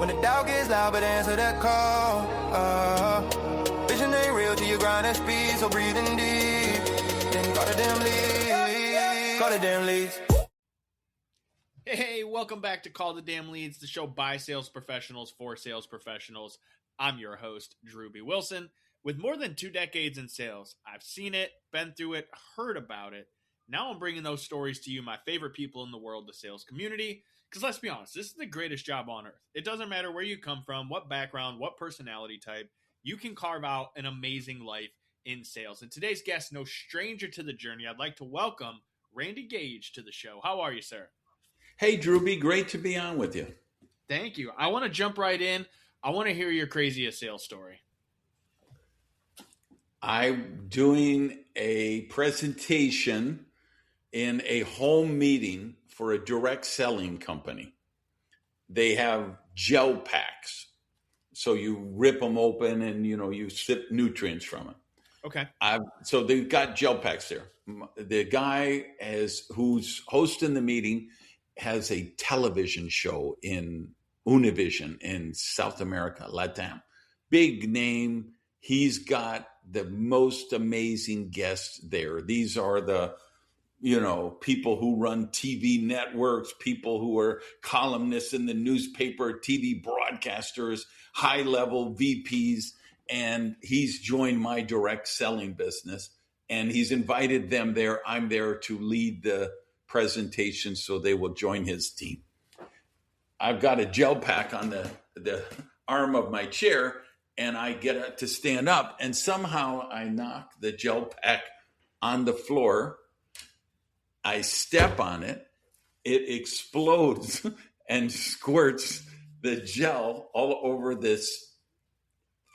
When the doubt gets loud, but answer that call. Vision ain't real till you grind at speed, so breathing deep. Then call the damn leads. Call the damn leads. Hey, welcome back to Call the Damn Leads, the show by sales professionals for sales professionals. I'm your host, Drewbie Wilson. With more than 2 decades in sales, I've seen it, been through it, heard about it. Now I'm bringing those stories to you, my favorite people in the world, the sales community. Because let's be honest, this is the greatest job on earth. It doesn't matter where you come from, what background, what personality type. You can carve out an amazing life in sales. And today's guest, no stranger to the journey, I'd like to welcome Randy Gage to the show. How are you, sir? Hey, Drewbie, great to be on with you. Thank you. I want to jump right in. I want to hear your craziest sales story. I'm doing a presentation in a home meeting for a direct selling company. They have gel packs. So you rip them open and, you sip nutrients from it. Okay. So they've got gel packs there. The guy who's hosting the meeting has a television show in Univision in South America, Latam. Big name. He's got the most amazing guests there. These are the, people who run TV networks, people who are columnists in the newspaper, TV broadcasters, high-level VPs, and he's joined my direct selling business, and he's invited them there. I'm there to lead the presentation, so they will join his team. I've got a gel pack on the arm of my chair, and I get to stand up, and somehow I knock the gel pack on the floor. I step on it. It explodes and squirts the gel all over this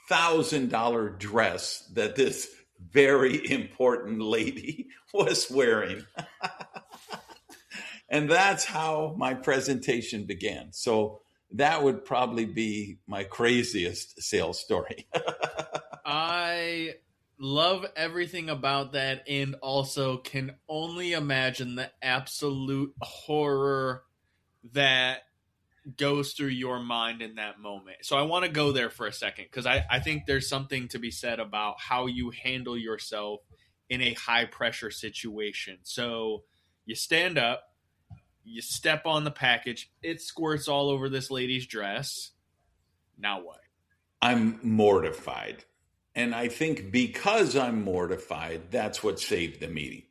$1,000 dress that this very important lady was wearing. And that's how my presentation began. So that would probably be my craziest sales story. I love everything about that, and also can only imagine the absolute horror that goes through your mind in that moment. So I want to go there for a second, because I think there's something to be said about how you handle yourself in a high pressure situation. So you stand up, you step on the package, it squirts all over this lady's dress. Now what? I'm mortified. And I think because I'm mortified, that's what saved the meeting.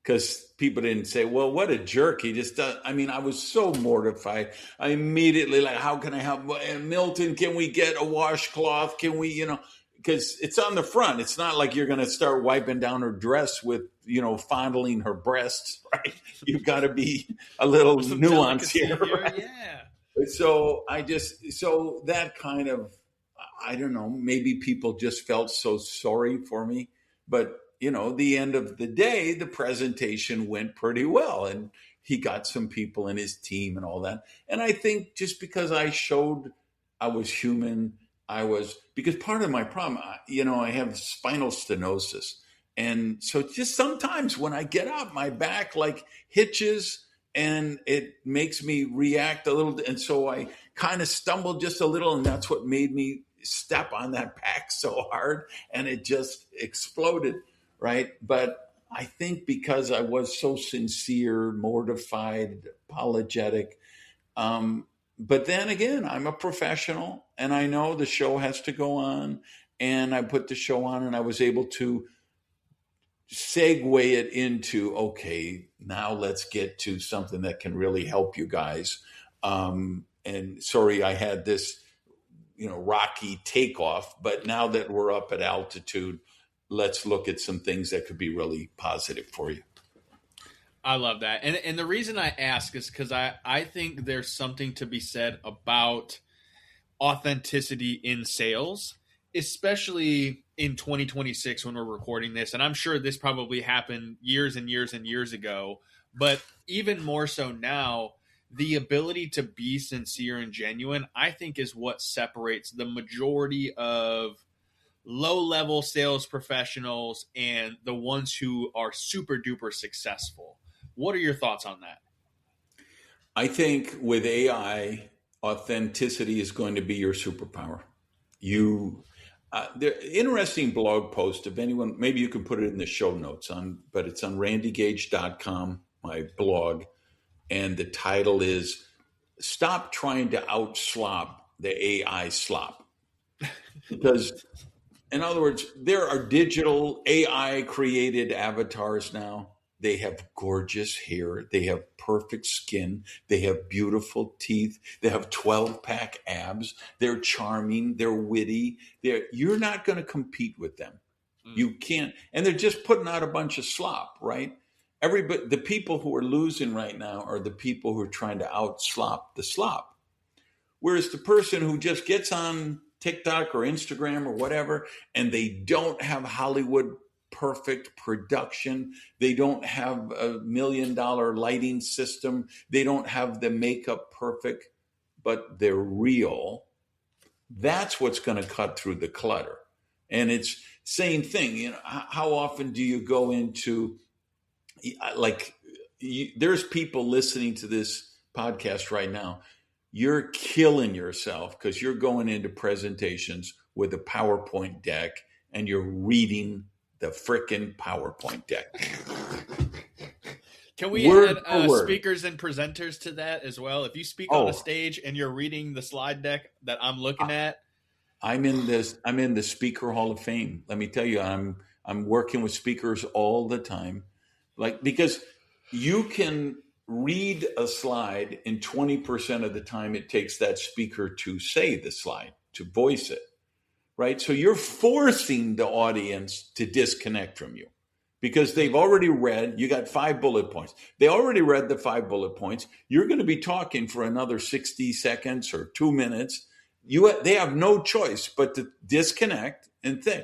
Because people didn't say, well, what a jerk. He just does. I mean, I was so mortified. I immediately, how can I help? Milton, can we get a washcloth? Can we, because it's on the front. It's not like you're going to start wiping down her dress with, fondling her breasts, right? You've got to be a little nuanced here. Right? Yeah. So that kind of, I don't know, maybe people just felt so sorry for me. But, the end of the day, the presentation went pretty well. And he got some people in his team and all that. And I think just because I showed I was human, because part of my problem, I have spinal stenosis. And so just sometimes when I get up, my back hitches and it makes me react a little. And so I kind of stumbled just a little, and that's what made me step on that pack so hard, and it just exploded, right? But I think because I was so sincere, mortified, apologetic, but then again, I'm a professional, and I know the show has to go on, and I put the show on, and I was able to segue it into, okay, now let's get to something that can really help you guys. And sorry, I had this, rocky takeoff, but now that we're up at altitude, let's look at some things that could be really positive for you. I love that. And the reason I ask is because I think there's something to be said about authenticity in sales, especially in 2026 when we're recording this. And I'm sure this probably happened years and years and years ago, but even more so now, the ability to be sincere and genuine, I think, is what separates the majority of low-level sales professionals and the ones who are super duper successful. What are your thoughts on that? I think with AI, authenticity is going to be your superpower. There interesting blog post, if anyone, maybe you can put it in the show notes but it's on randygage.com, my blog. And the title is Stop Trying to Out-Slop the AI Slop. Because, in other words, there are digital AI created avatars now. They have gorgeous hair. They have perfect skin. They have beautiful teeth. They have 12-pack abs. They're charming. They're witty. You're not going to compete with them. You can't. And they're just putting out a bunch of slop, right? The people who are losing right now are the people who are trying to out-slop the slop. Whereas the person who just gets on TikTok or Instagram or whatever, and they don't have Hollywood perfect production, they don't have $1 million lighting system, they don't have the makeup perfect, but they're real. That's what's going to cut through the clutter. And it's same thing. How often do you go into, there's people listening to this podcast right now. You're killing yourself because you're going into presentations with a PowerPoint deck and you're reading the frickin' PowerPoint deck. Can we add speakers and presenters to that as well? If you speak on a stage and you're reading the slide deck that I'm looking at, I'm in the Speaker Hall of Fame. Let me tell you, I'm working with speakers all the time, because you can read a slide in 20% of the time it takes that speaker to say the slide, to voice it, right? So you're forcing the audience to disconnect from you because they've already read, you got 5 bullet points. They already read the 5 bullet points. You're going to be talking for another 60 seconds or 2 minutes. They have no choice but to disconnect and think,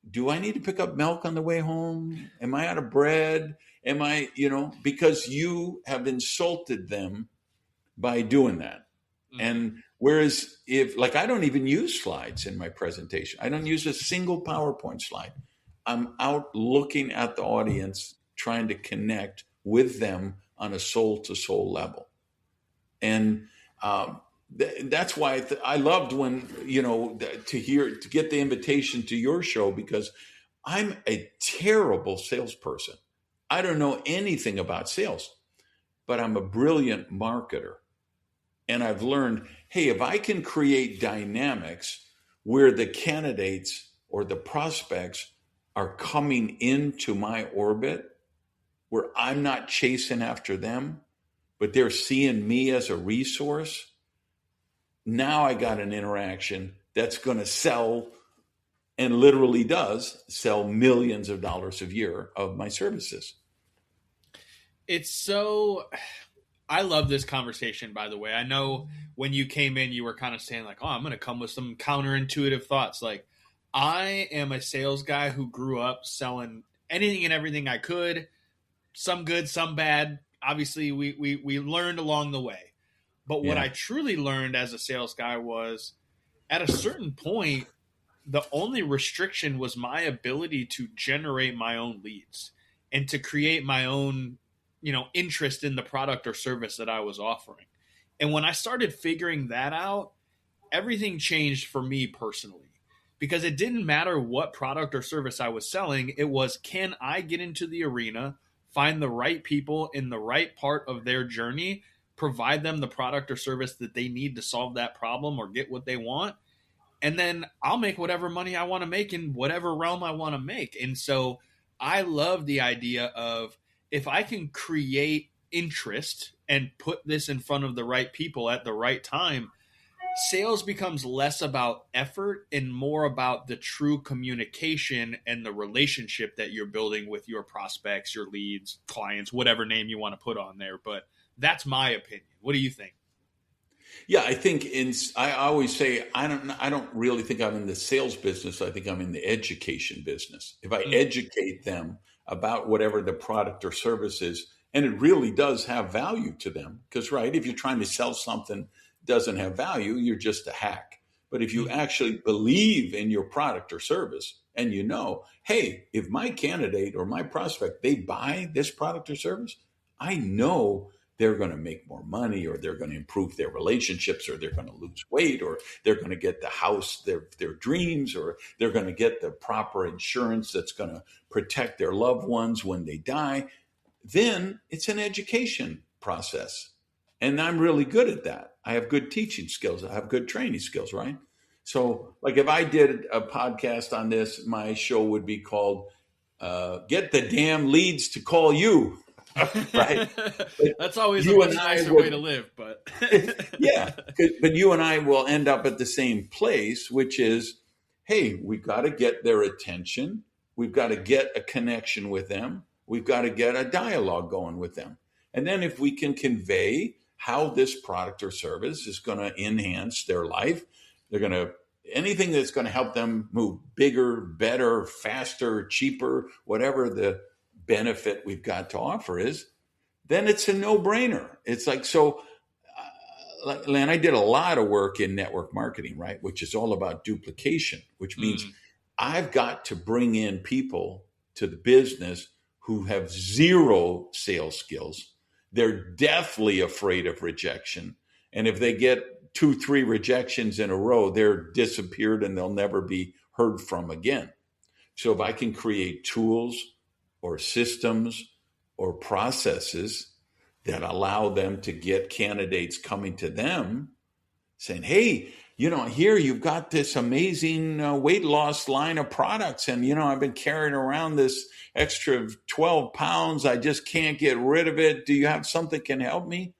do I need to pick up milk on the way home? Am I out of bread? Am I, because you have insulted them by doing that. Mm-hmm. And whereas I don't even use slides in my presentation. I don't use a single PowerPoint slide. I'm out looking at the audience, trying to connect with them on a soul to soul level. And, that's why I loved when, to get the invitation to your show, because I'm a terrible salesperson. I don't know anything about sales, but I'm a brilliant marketer. And I've learned, hey, if I can create dynamics where the candidates or the prospects are coming into my orbit, where I'm not chasing after them, but they're seeing me as a resource, now I got an interaction that's going to sell, and literally does sell, millions of dollars a year of my services. I love this conversation, by the way. I know when you came in, you were kind of saying I'm going to come with some counterintuitive thoughts. I am a sales guy who grew up selling anything and everything I could, some good, some bad. Obviously, we learned along the way. But what I truly learned as a sales guy was, at a certain point, the only restriction was my ability to generate my own leads and to create my own, interest in the product or service that I was offering. And when I started figuring that out, everything changed for me personally, because it didn't matter what product or service I was selling. It was, can I get into the arena, find the right people in the right part of their journey, provide them the product or service that they need to solve that problem or get what they want. And then I'll make whatever money I want to make in whatever realm I want to make. And so I love the idea of, if I can create interest and put this in front of the right people at the right time, sales becomes less about effort and more about the true communication and the relationship that you're building with your prospects, your leads, clients, whatever name you want to put on there. But that's my opinion. What do you think? Yeah, I think I always say, I don't really think I'm in the sales business. I think I'm in the education business. If I educate them about whatever the product or service is, and it really does have value to them, because, right, if you're trying to sell something that doesn't have value, you're just a hack. But if you actually believe in your product or service, and hey, if my candidate or my prospect, they buy this product or service, I know they're going to make more money, or they're going to improve their relationships, or they're going to lose weight, or they're going to get the house, their dreams, or they're going to get the proper insurance that's going to protect their loved ones when they die. Then it's an education process. And I'm really good at that. I have good teaching skills. I have good training skills, right? So like if I did a podcast on this, my show would be called Get the Damn Leads to Call You. Right? That's always a much nicer way to live, but yeah, but you and I will end up at the same place, which is, hey, we've got to get their attention. We've got to get a connection with them. We've got to get a dialogue going with them. And then if we can convey how this product or service is going to enhance their life, they're going to anything that's going to help them move bigger, better, faster, cheaper, whatever the benefit we've got to offer is, then it's a no-brainer. It's like, so, Len, I did a lot of work in network marketing, right? Which is all about duplication, which means I've got to bring in people to the business who have zero sales skills. They're deathly afraid of rejection. And if they get 2-3 rejections in a row, they're disappeared and they'll never be heard from again. So if I can create tools or systems or processes that allow them to get candidates coming to them saying, hey, here you've got this amazing weight loss line of products. And, I've been carrying around this extra 12 pounds. I just can't get rid of it. Do you have something that can help me?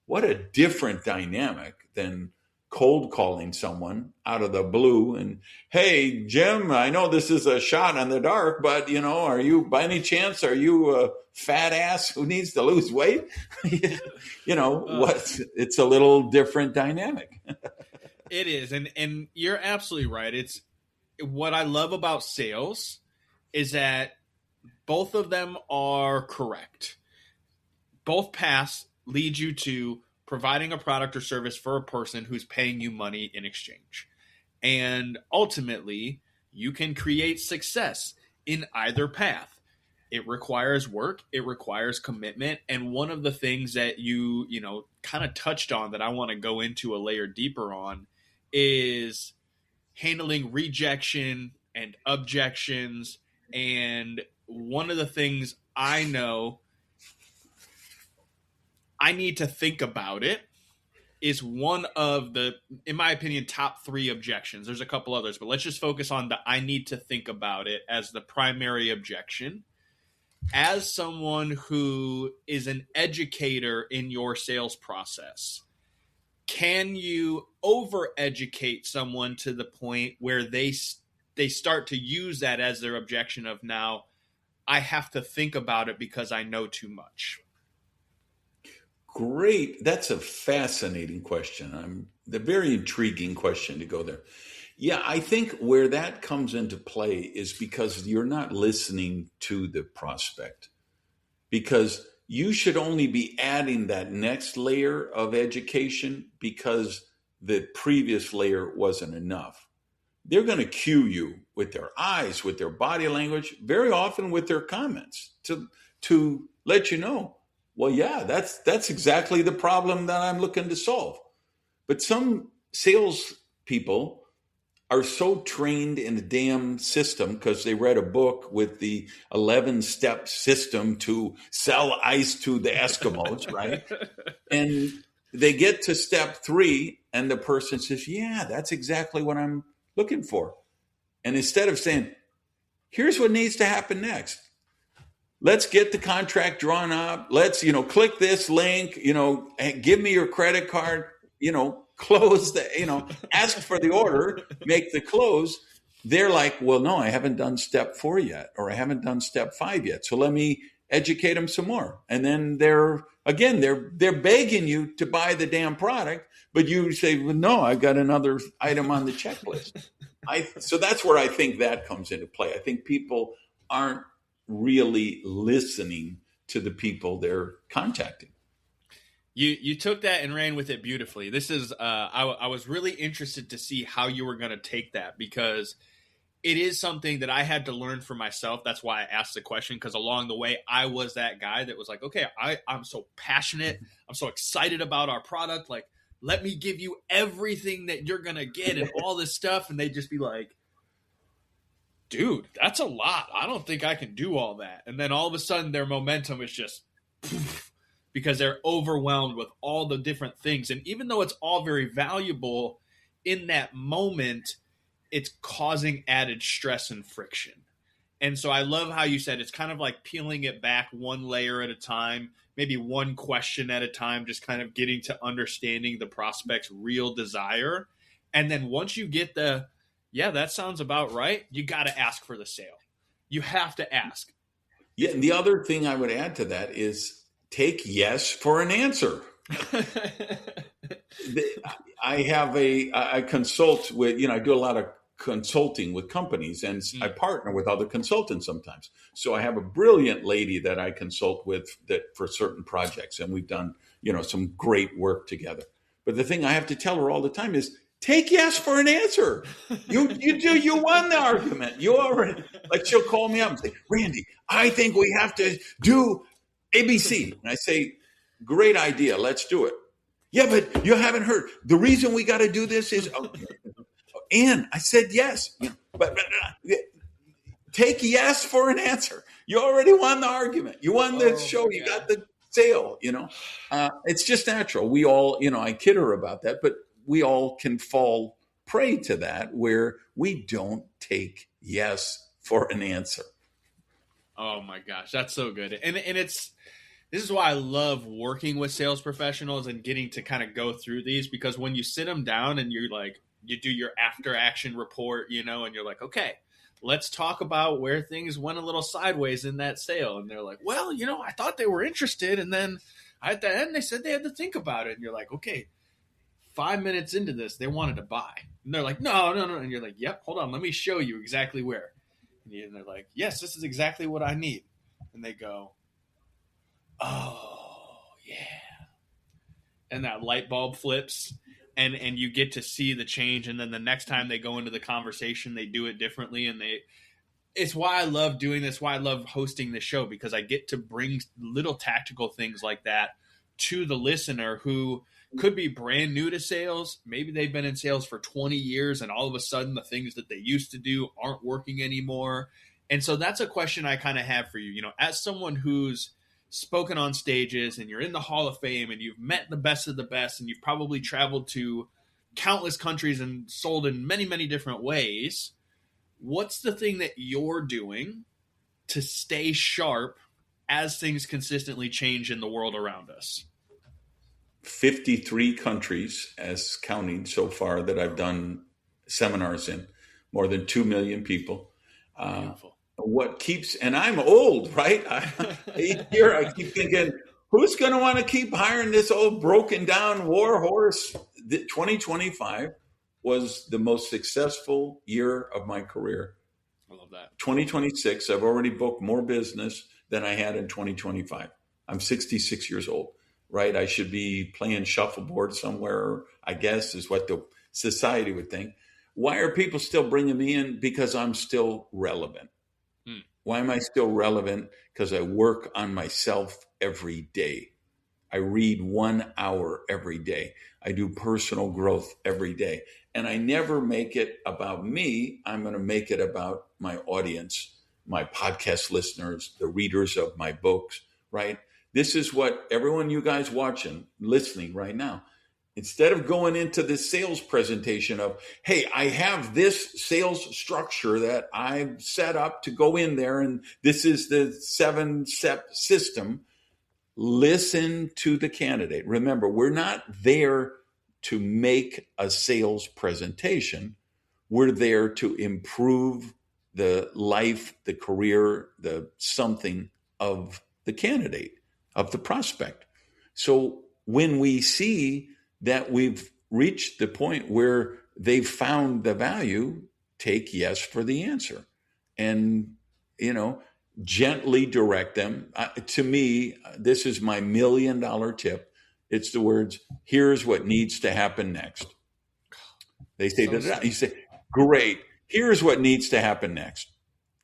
What a different dynamic than cold calling someone out of the blue and, hey, Jim, I know this is a shot in the dark, but, are you, by any chance, are you a fat ass who needs to lose weight? It's a little different dynamic. It is. And you're absolutely right. It's what I love about sales is that both of them are correct. Both paths lead you to providing a product or service for a person who's paying you money in exchange. And ultimately, you can create success in either path. It requires work. It requires commitment. And one of the things that you kind of touched on that I want to go into a layer deeper on is handling rejection and objections. And one of the things I know I need to think about it is one of the, in my opinion, top 3 objections. There's a couple others, but let's just focus on the I need to think about it as the primary objection. As someone who is an educator in your sales process, can you over-educate someone to the point where they start to use that as their objection of, now I have to think about it because I know too much? Great. That's a fascinating question. The very intriguing question to go there. Yeah, I think where that comes into play is because you're not listening to the prospect, because you should only be adding that next layer of education because the previous layer wasn't enough. They're going to cue you with their eyes, with their body language, very often with their comments to let you know, well, yeah, that's exactly the problem that I'm looking to solve. But some sales people are so trained in the damn system because they read a book with the 11-step system to sell ice to the Eskimos, right? And they get to step 3 and the person says, yeah, that's exactly what I'm looking for. And instead of saying, here's what needs to happen next. Let's get the contract drawn up. Let's, click this link, give me your credit card, close the, ask for the order, make the close. They're like, well, no, I haven't done step 4 yet, or I haven't done step 5 yet. So let me educate them some more. And then they're begging you to buy the damn product, but you say, well, no, I've got another item on the checklist. So that's where I think that comes into play. I think people aren't really listening to the people they're contacting. You took that and ran with it beautifully. This is I was really interested to see how you were going to take that, because it is something that I had to learn for myself. That's why I asked the question, because along the way, I was that guy that was like, okay, I'm so passionate. I'm so excited about our product. Like, let me give you everything that you're going to get and all this stuff. And they'd just be like, dude, that's a lot. I don't think I can do all that. And then all of a sudden their momentum is just poof, because they're overwhelmed with all the different things. And even though it's all very valuable in that moment, it's causing added stress and friction. And so I love how you said it's kind of like peeling it back one layer at a time, maybe one question at a time, just kind of getting to understanding the prospect's real desire. And then once you get yeah, that sounds about right, you got to ask for the sale. You have to ask. Yeah. And the other thing I would add to that is take yes for an answer. I consult with, I do a lot of consulting with companies, and I partner with other consultants sometimes. So I have a brilliant lady that I consult with that for certain projects, and we've done, some great work together. But the thing I have to tell her all the time is take yes for an answer. You won the argument. You already, like, she'll call me up and say, Randy, I think we have to do ABC. And I say, great idea. Let's do it. Yeah, but you haven't heard. The reason we got to do this is, and I said yes. But take yes for an answer. You already won the argument. You won the show. You got the sale. It's just natural. We all, I kid her about that, but we all can fall prey to that where we don't take yes for an answer. Oh my gosh, that's so good. And this is why I love working with sales professionals and getting to kind of go through these, because when you sit them down and you're like, you do your after action report, and you're like, okay, let's talk about where things went a little sideways in that sale. And they're like, well, I thought they were interested. And then at the end, they said they had to think about it. And you're like, okay, 5 minutes into this, they wanted to buy. And they're like, no. And you're like, yep, hold on, let me show you exactly where. And they're like, yes, this is exactly what I need. And they go, oh, yeah. And that light bulb flips, and you get to see the change. And then the next time they go into the conversation, they do it differently. And it's why I love doing this, why I love hosting this show, because I get to bring little tactical things like that to the listener who could be brand new to sales. Maybe they've been in sales for 20 years and all of a sudden the things that they used to do aren't working anymore. And so that's a question I kind of have for you. As someone who's spoken on stages and you're in the Hall of Fame and you've met the best of the best and you've probably traveled to countless countries and sold in many, many different ways, what's the thing that you're doing to stay sharp as things consistently change in the world around us? 53 countries as counting so far that I've done seminars in, more than 2 million people. Beautiful. What keeps, and I'm old, right? Each year I keep thinking, who's going to want to keep hiring this old broken down war horse? 2025 was the most successful year of my career. I love that. 2026, I've already booked more business than I had in 2025. I'm 66 years old, right? I should be playing shuffleboard somewhere, I guess, is what the society would think. Why are people still bringing me in? Because I'm still relevant. Why am I still relevant? Because I work on myself every day. I read 1 hour every day. I do personal growth every day. And I never make it about me. I'm going to make it about my audience, my podcast listeners, the readers of my books, right? This is what everyone you guys watching, listening right now, instead of going into this sales presentation of, hey, I have this sales structure that I've set up to go in there, and this is the 7-step system, listen to the candidate. Remember, we're not there to make a sales presentation. We're there to improve the life, the career, the something of the candidate, of the prospect. So when we see that we've reached the point where they've found the value, take yes for the answer. And, gently direct them. To me, this is my $1 million tip. It's the words, here's what needs to happen next. They say, you say, great. Here's what needs to happen next.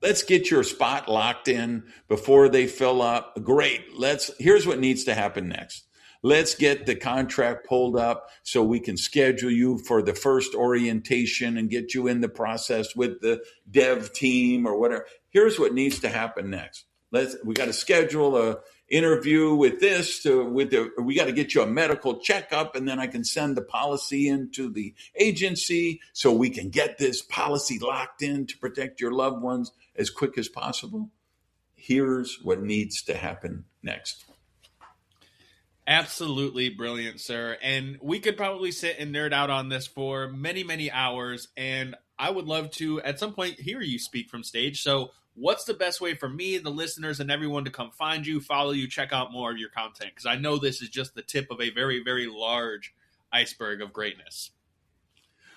Let's get your spot locked in before they fill up. Great. Here's what needs to happen next. Let's get the contract pulled up so we can schedule you for the first orientation and get you in the process with the dev team or whatever. Here's what needs to happen next. We got to schedule a interview with this we got to get you a medical checkup, and then I can send the policy into the agency so we can get this policy locked in to protect your loved ones as quick as possible. Here's what needs to happen next. Absolutely brilliant, sir. And we could probably sit and nerd out on this for many, many hours. And I would love to, at some point, hear you speak from stage. So what's the best way for me, the listeners, and everyone to come find you, follow you, check out more of your content? Because I know this is just the tip of a very, very large iceberg of greatness.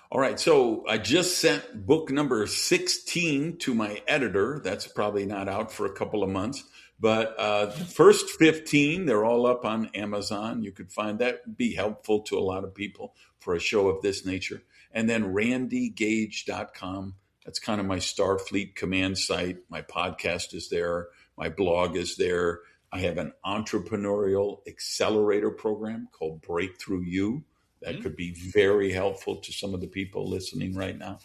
All right. So I just sent book number 16 to my editor. That's probably not out for a couple of months. But the first 15, they're all up on Amazon. You could find that be helpful to a lot of people for a show of this nature. And then randygage.com. That's kind of my Starfleet command site. My podcast is there. My blog is there. I have an entrepreneurial accelerator program called Breakthrough You. That could be very helpful to some of the people listening right now.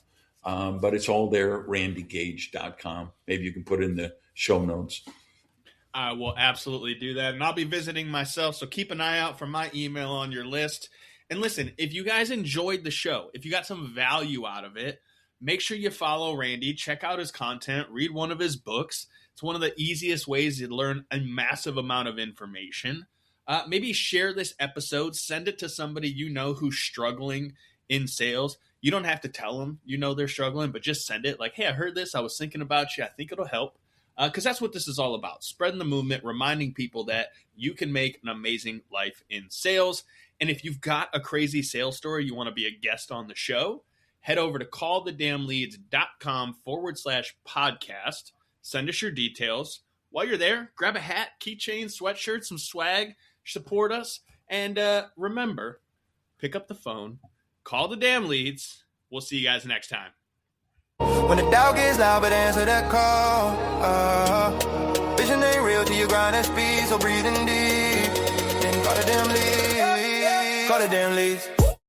But it's all there, randygage.com. Maybe you can put in the show notes. I will absolutely do that. And I'll be visiting myself. So keep an eye out for my email on your list. And listen, if you guys enjoyed the show, if you got some value out of it, make sure you follow Randy, check out his content, read one of his books. It's one of the easiest ways to learn a massive amount of information. Maybe share this episode, send it to somebody you know who's struggling in sales. You don't have to tell them you know they're struggling, but just send it like, hey, I heard this. I was thinking about you. I think it'll help. Because that's what this is all about, spreading the movement, reminding people that you can make an amazing life in sales. And if you've got a crazy sales story, you want to be a guest on the show, head over to callthedamnleads.com/podcast. Send us your details. While you're there, grab a hat, keychain, sweatshirt, some swag, support us. And remember, pick up the phone, call the damn leads. We'll see you guys next time. When the doubt gets loud, but answer that call. Vision ain't real till you grind that speed, so breathing deep. Then call the damn leads. Call the damn leads.